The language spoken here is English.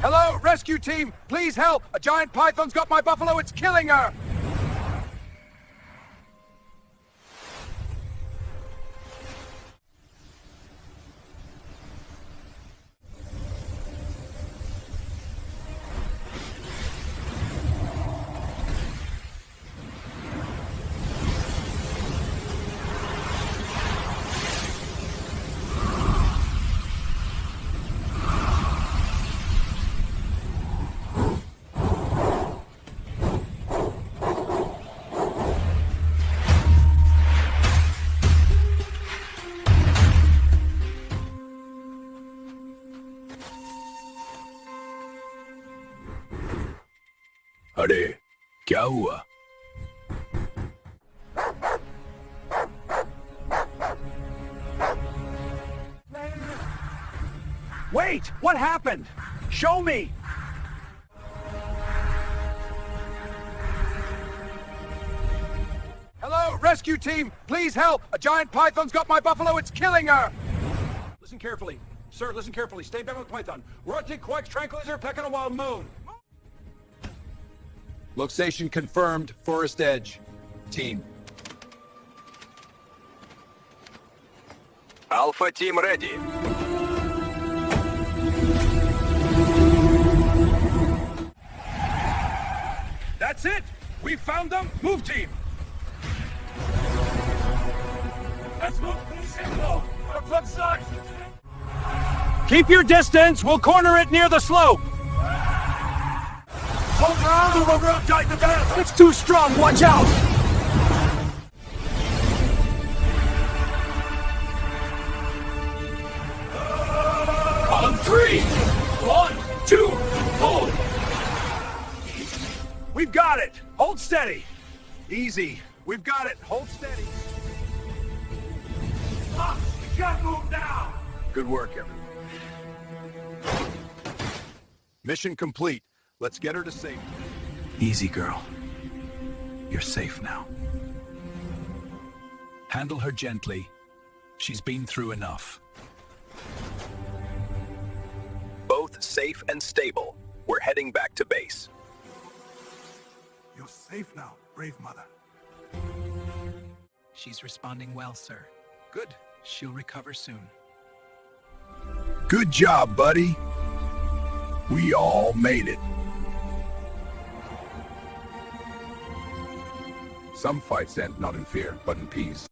Hello, rescue team! Please help! A giant python's got my buffalo, it's killing her! अरे क्या हुआ? Wait! What happened? Show me! Hello, rescue team! Please help! A giant python's got my buffalo, it's killing her! Listen carefully. Sir, listen carefully. Stay back with the python. Rotate Quack's tranquilizer, peck on a wild moon. Location confirmed, Forest Edge. Team. Alpha team ready. That's it! We found them! Move, team! Let's move! Our club sucks! Keep your distance! We'll corner it near the slope! Hold on or we'll tighten the belt! It's too strong! Watch out! On 3, 1, 2, hold. We've got it! Hold steady! Easy. We've got it. Hold steady. Stop! We gotta move now! Good work, everyone. Mission complete. Let's get her to safety. Easy, girl. You're safe now. Handle her gently. She's been through enough. Both safe and stable. We're heading back to base. You're safe now, brave mother. She's responding well, sir. Good. She'll recover soon. Good job, buddy. We all made it. Some fights end not in fear, but in peace.